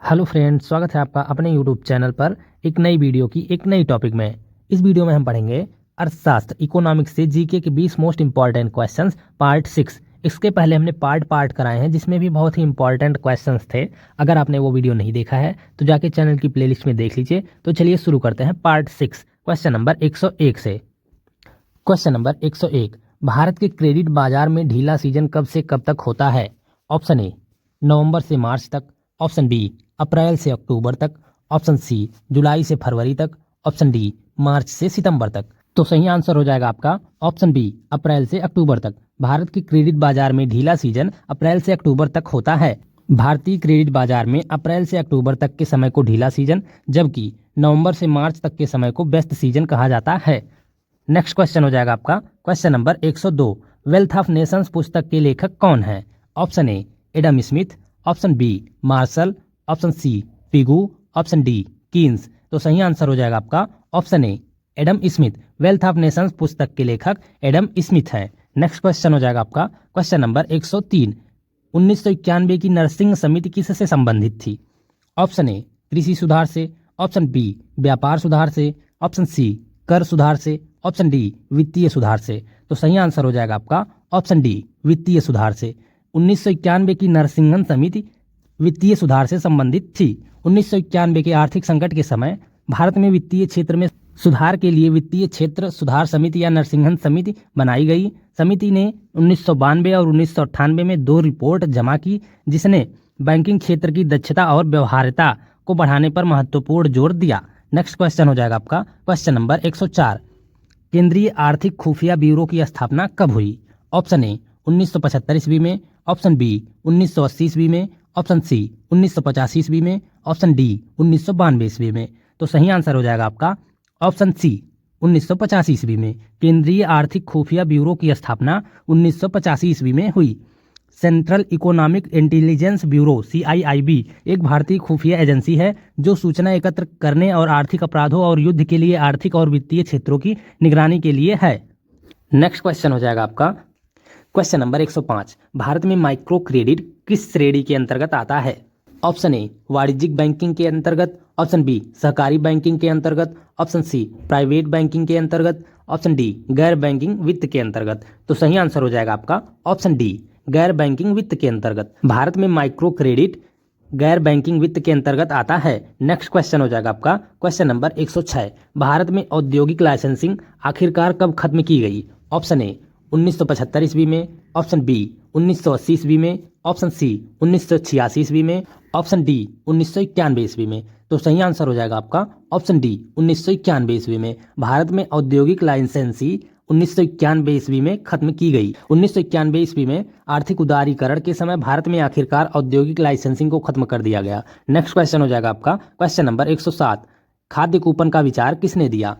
Hello friends, स्वागत है आपका अपने यूट्यूब चैनल पर एक नई वीडियो की एक नई टॉपिक में। इस वीडियो में हम पढ़ेंगे अर्थशास्त्र इकोनॉमिक्स से जीके के 20 मोस्ट इंपॉर्टेंट क्वेश्चंस पार्ट 6। इसके पहले हमने पार्ट कराए हैं जिसमें भी बहुत ही इंपॉर्टेंट क्वेश्चंस थे। अगर आपने वो वीडियो नहीं देखा है तो जाके चैनल की प्लेलिस्ट में देख लीजिए। तो चलिए शुरू करते हैं पार्ट 6 क्वेश्चन नंबर 101 से। क्वेश्चन नंबर 101, भारत के क्रेडिट बाजार में ढीला सीजन कब से कब तक होता है? ऑप्शन ए नवंबर से मार्च तक, ऑप्शन बी अप्रैल से अक्टूबर तक, ऑप्शन सी जुलाई से फरवरी तक, ऑप्शन डी मार्च से सितंबर तक। तो सही आंसर हो जाएगा आपका ऑप्शन बी अप्रैल से अक्टूबर तक। भारत के क्रेडिट बाजार में ढीला सीजन अप्रैल से अक्टूबर तक होता है। भारतीय क्रेडिट बाजार में अप्रैल से अक्टूबर तक के समय को ढीला सीजन, जबकि नवंबर से मार्च तक के समय को व्यस्त सीजन कहा जाता है। नेक्स्ट क्वेश्चन हो जाएगा आपका question number 102, wealth of nations पुस्तक के लेखक कौन है? Option A Adam Smith, option B Marshall, option C Pigou, option D Keynes. तो सही आंसर हो जाएगा आपका option A Adam Smith. Wealth of nations पुस्तक के लेखक एडम स्मिथ हैं। नेक्स्ट क्वेश्चन हो जाएगा आपका क्वेश्चन नंबर 103, 1991 की नरसिंह समिति किससे संबंधित थी? ऑप्शन ए कृषि सुधार से, ऑप्शन बी व्यापार सुधार से, ऑप्शन सी कर सुधार से, ऑप्शन डी वित्तीय सुधार से। तो सही आंसर हो जाएगा आपका ऑप्शन डी वित्तीय सुधार से। 1991 की नरसिंहन समिति वित्तीय सुधार से संबंधित थी। 1991 के आर्थिक संकट के समय भारत में वित्तीय क्षेत्र में सुधार के लिए वित्तीय क्षेत्र सुधार समिति या नरसिंहन समिति बनाई गई। समिति ने 1992 और 1998 में 2 रिपोर्ट जमा की, जिसने बैंकिंग क्षेत्र की दक्षता और व्यवहार्यता को बढ़ाने पर महत्वपूर्ण जोर दिया। नेक्स्ट क्वेश्चन हो जाएगा आपका क्वेश्चन नंबर 104, केंद्रीय आर्थिक खुफिया ब्यूरो की स्थापना कब हुई? ऑप्शन ए 1975 ईस्वी में, ऑप्शन बी 1980 ईस्वी में, ऑप्शन सी 1985 ईस्वी में, ऑप्शन डी 1992 ईस्वी में। तो सही आंसर हो जाएगा आपका ऑप्शन सी 1985 ईस्वी में। केंद्रीय आर्थिक खुफिया ब्यूरो की स्थापना 1985 ईस्वी में हुई। Central economic intelligence bureau CIIB एक भारतीय खुफिया एजेंसी है जो सूचना एकत्र करने और आर्थिक अपराधों और युद्ध के लिए आर्थिक और वित्तीय क्षेत्रों की निगरानी के लिए है। नेक्स्ट क्वेश्चन हो जाएगा आपका क्वेश्चन नंबर 105, भारत में माइक्रो क्रेडिट किस श्रेणी के अंतर्गत आता है? ऑप्शन ए वाणिज्यिक बैंकिंग के अंतर्गत, ऑप्शन बी सहकारी बैंकिंग के अंतर्गत, ऑप्शन सी प्राइवेट बैंकिंग के अंतर्गत, ऑप्शन डी गैर बैंकिंग वित्त के अंतर्गत। तो सही आंसर हो जाएगा आपका ऑप्शन डी गैर बैंकिंग वित्त के अंतर्गत। भारत में माइक्रो क्रेडिट गैर बैंकिंग वित्त के अंतर्गत आता है। नेक्स्ट क्वेश्चन हो जाएगा आपका क्वेश्चन नंबर 106, भारत में औद्योगिक लाइसेंसिंग आखिरकार कब खत्म की गई? ऑप्शन ए 1975 ईस्वी में, ऑप्शन बी 1980 ईस्वी में, ऑप्शन सी 1986 ईस्वी में, ऑप्शन डी 1991 ईस्वी में। तो सही आंसर हो जाएगा आपका ऑप्शन डी 1991 ईस्वी में। भारत में औद्योगिक लाइसेंसी 1991 ईस्वी में खत्म की गई। 1991 ईस्वी में आर्थिक उदारीकरण के समय भारत में आखिरकार औद्योगिक लाइसेंसिंग को खत्म कर दिया गया। नेक्स्ट क्वेश्चन हो जाएगा आपका क्वेश्चन नंबर 107, खाद्य कूपन का विचार किसने दिया?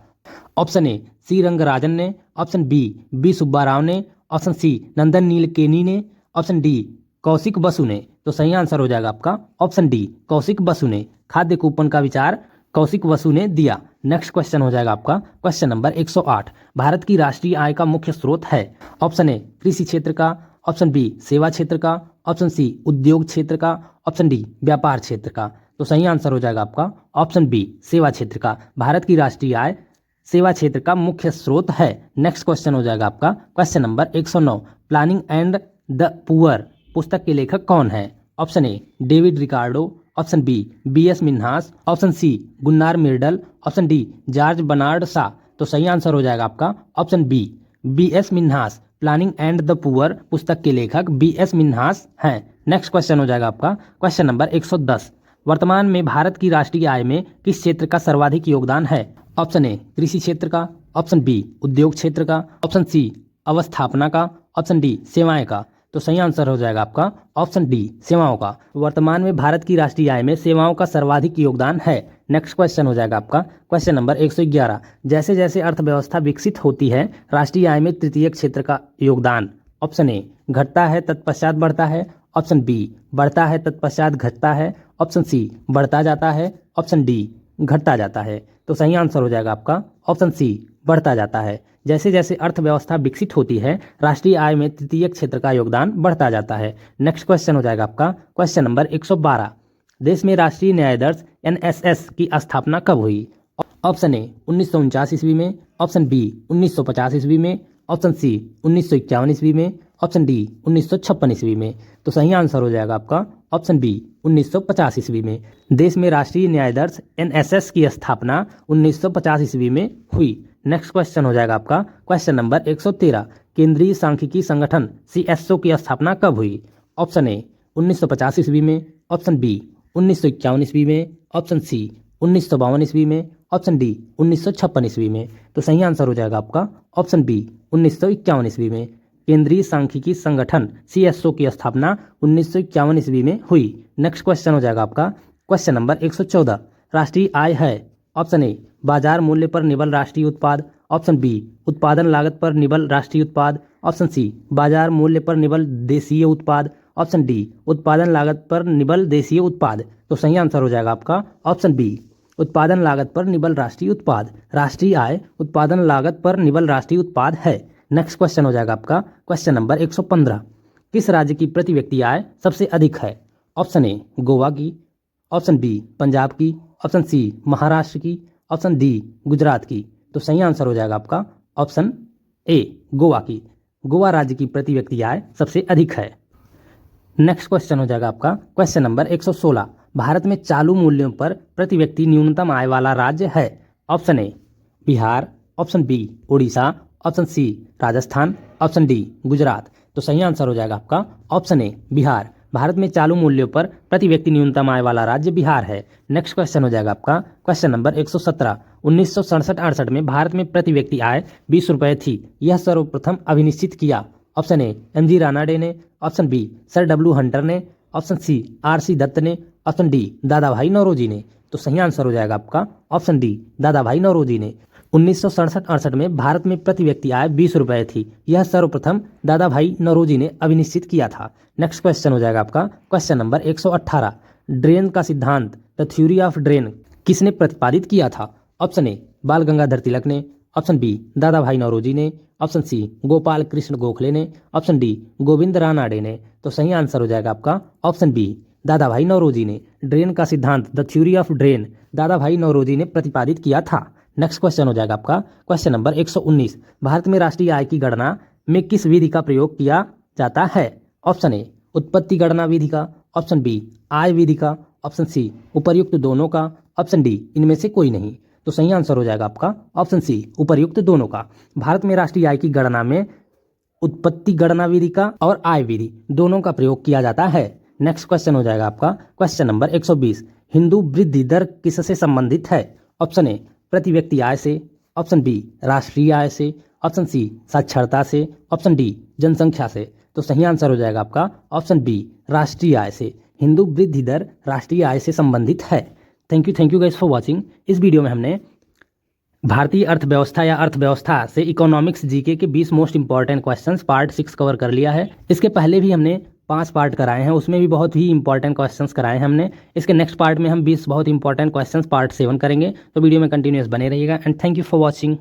ऑप्शन ए सी रंगराजन ने, ऑप्शन बी सुब्बा राव ने, ऑप्शन सी नंदन नीलकेनी ने, ऑप्शन डी कौशिक बसु ने। तो सही आंसर हो जाएगा आपका ऑप्शन डी कौशिक बसु ने। खाद्य कूपन का विचार कौशिक बसु ने दिया। नेक्स्ट क्वेश्चन हो जाएगा आपका क्वेश्चन नंबर 108, भारत की राष्ट्रीय आय का मुख्य स्रोत है? ऑप्शन ए कृषि क्षेत्र का, ऑप्शन बी सेवा क्षेत्र का, ऑप्शन सी उद्योग क्षेत्र का, ऑप्शन डी व्यापार क्षेत्र का। तो सही आंसर हो जाएगा आपका ऑप्शन बी सेवा क्षेत्र का। भारत की राष्ट्रीय आय सेवा क्षेत्र का मुख्य स्रोत है। नेक्स्ट क्वेश्चन हो जाएगा आपका question number 109, planning and the poor पुस्तक के लेखक कौन है? Option A David Ricardo, option B BS Minhas, option C Gunnar Myrdal, option D George Bernard Shaw. तो सही आंसर हो जाएगा आपका option B BS Minhas. Planning and the poor पुस्तक के लेखक BS मिन्हास हैं। नेक्स्ट क्वेश्चन हो जाएगा आपका क्वेश्चन नंबर 110, वर्तमान में भारत की राष्ट्रीय आय में किस क्षेत्र का सर्वाधिक योगदान है? ऑप्शन ए कृषि क्षेत्र का, ऑप्शन बी उद्योग क्षेत्र का, ऑप्शन सी अवस्थापना का, ऑप्शन डी सेवाएं का। तो सही आंसर हो जाएगा आपका ऑप्शन डी सेवाओं का। वर्तमान में भारत की राष्ट्रीय आय में सेवाओं का सर्वाधिक योगदान है। नेक्स्ट क्वेश्चन हो जाएगा आपका क्वेश्चन नंबर 111, जैसे जैसे अर्थव्यवस्था विकसित होती है राष्ट्रीय आय में तृतीय क्षेत्र का योगदान? ऑप्शन ए घटता है तत्पश्चात बढ़ता है, ऑप्शन बी बढ़ता है तत्पश्चात घटता है, ऑप्शन सी बढ़ता जाता है, ऑप्शन डी घटता जाता है। तो सही आंसर हो जाएगा आपका ऑप्शन सी बढ़ता जाता है। जैसे जैसे अर्थव्यवस्था विकसित होती है राष्ट्रीय आय में तृतीय क्षेत्र का योगदान बढ़ता जाता है। नेक्स्ट क्वेश्चन हो जाएगा आपका क्वेश्चन नंबर 112, देश में राष्ट्रीय न्यायाधीश NSS की स्थापना कब हुई? ऑप्शन ए 1949 ईस्वी में, ऑप्शन बी 1950 ईस्वी में, ऑप्शन सी 1951 ईस्वी में, ऑप्शन डी 1956 ईस्वी में। तो सही आंसर हो जाएगा आपका ऑप्शन बी 1950 ईस्वी में। देश में राष्ट्रीय न्यायाधीश NSS की स्थापना 1950 ईस्वी में हुई। नेक्स्ट क्वेश्चन हो जाएगा आपका क्वेश्चन नंबर 113। केंद्रीय सांख्यिकी संगठन CSO की स्थापना कब हुई? ऑप्शन ए 1950 ईस्वी में, ऑप्शन बी 1951 ईस्वी में, ऑप्शन सी 1952 ईस्वी में, ऑप्शन डी 1956 ईस्वी में। तो सही आंसर हो जाएगा आपका ऑप्शन बी 1951 ईस्वी में। केंद्रीय सांख्यिकी संगठन CSO की स्थापना 1951 ईस्वी में हुई। नेक्स्ट क्वेश्चन हो जाएगा आपका क्वेश्चन नंबर 114। राष्ट्रीय आय है ऑप्शन ए बाजार मूल्य पर निबल राष्ट्रीय उत्पाद, ऑप्शन बी उत्पादन लागत पर निबल राष्ट्रीय उत्पाद, ऑप्शन सी बाजार मूल्य पर निबल देशीय उत्पाद, ऑप्शन डी उत्पादन लागत पर निबल देशीय उत्पाद। तो सही आंसर हो जाएगा आपका ऑप्शन बी उत्पादन लागत पर निबल राष्ट्रीय उत्पाद। राष्ट्रीय आय उत्पादन लागत पर निबल राष्ट्रीय उत्पाद है। नेक्स्ट क्वेश्चन हो जाएगा आपका क्वेश्चन नंबर 115। किस राज्य की प्रति व्यक्ति आय सबसे अधिक है? ऑप्शन ए गोवा की, ऑप्शन बी पंजाब की, ऑप्शन सी महाराष्ट्र की, ऑप्शन डी गुजरात की। तो सही आंसर हो जाएगा आपका ऑप्शन ए गोवा की। गोवा राज्य की प्रति व्यक्ति आय सबसे अधिक है। नेक्स्ट क्वेश्चन हो जाएगा आपका क्वेश्चन नंबर 116। भारत में चालू मूल्यों पर प्रति व्यक्ति न्यूनतम आय वाला राज्य है? Option A Bihar, option B Orissa, option C Rajasthan, option D Gujarat. तो सही आंसर हो जाएगा आपका ऑप्शन ए बिहार। भारत में चालू मूल्यों पर प्रति व्यक्ति न्यूनतम आय वाला राज्य बिहार है। नेक्स्ट क्वेश्चन हो जाएगा आपका क्वेश्चन नंबर 117। 1967-68 में भारत में प्रति व्यक्ति आय 20 रुपये थी। यह सर्वप्रथम अभिनिश्चित किया? ऑप्शन ए MG रानाडे ने, option B sir W Hunter ने, ऑप्शन सी RC दत्त ने, ऑप्शन डी दादा भाई नौरोजी ने। तो सही आंसर हो जाएगा आपका ऑप्शन डी दादा भाई नौरोजी ने। 1967-68 में भारत में प्रति व्यक्ति आय 20 रुपये थी। यह सर्वप्रथम दादा भाई नौरोजी ने अभिनिश्चित किया था। नेक्स्ट क्वेश्चन हो जाएगा आपका क्वेश्चन नंबर 118। ड्रेन का सिद्धांत द थ्योरी ऑफ ड्रेन किसने प्रतिपादित किया था? ऑप्शन ए बाल गंगाधर तिलक ने, ऑप्शन बी दादा भाई नौरोजी ने, ऑप्शन सी गोपाल कृष्ण गोखले ने, ऑप्शन डी गोविंद रानाडे ने। तो सही आंसर हो जाएगा आपका ऑप्शन बी दादा भाई नौरोजी ने। ड्रेन का सिद्धांत द थ्योरी ऑफ ड्रेन दादा भाई नौरोजी ने प्रतिपादित किया था। नेक्स्ट क्वेश्चन हो जाएगा आपका क्वेश्चन नंबर 119। भारत में राष्ट्रीय आय की गणना में किस विधि का प्रयोग किया जाता है? ऑप्शन ए उत्पत्ति गणना विधि का, ऑप्शन बी आय विधि का, ऑप्शन सी उपर्युक्त दोनों का, ऑप्शन डी इनमें से कोई नहीं। तो सही आंसर हो जाएगा आपका ऑप्शन सी उपर्युक्त दोनों का। भारत में राष्ट्रीय आय की गणना में उत्पत्ति गणना विधि का और आय विधि दोनों का प्रयोग किया जाता है। नेक्स्ट क्वेश्चन हो जाएगा आपका क्वेश्चन नंबर 120। हिंदू वृद्धि दर किससे संबंधित है? ऑप्शन ए प्रति व्यक्ति आय से, ऑप्शन बी राष्ट्रीय आय से, ऑप्शन सी साक्षरता से, ऑप्शन डी जनसंख्या से। तो सही आंसर हो जाएगा आपका ऑप्शन बी राष्ट्रीय आय से। हिंदू वृद्धि दर राष्ट्रीय आय से संबंधित है। Thank you guys for watching. इस वीडियो में हमने भारतीय अर्थव्यवस्था या अर्थव्यवस्था से इकोनॉमिक्स जीके के 20 most important questions part 6 cover कर लिया है। इसके पहले भी हमने 5 पार्ट कराए हैं, उसमें भी बहुत ही इंपॉर्टेंट क्वेश्चंस कराए हैं हमने। इसके नेक्स्ट पार्ट में हम 20 बहुत इंपॉर्टेंट क्वेश्चंस पार्ट 7 करेंगे। तो वीडियो में कंटिन्यूअस बने रहिएगा and thank you for watching.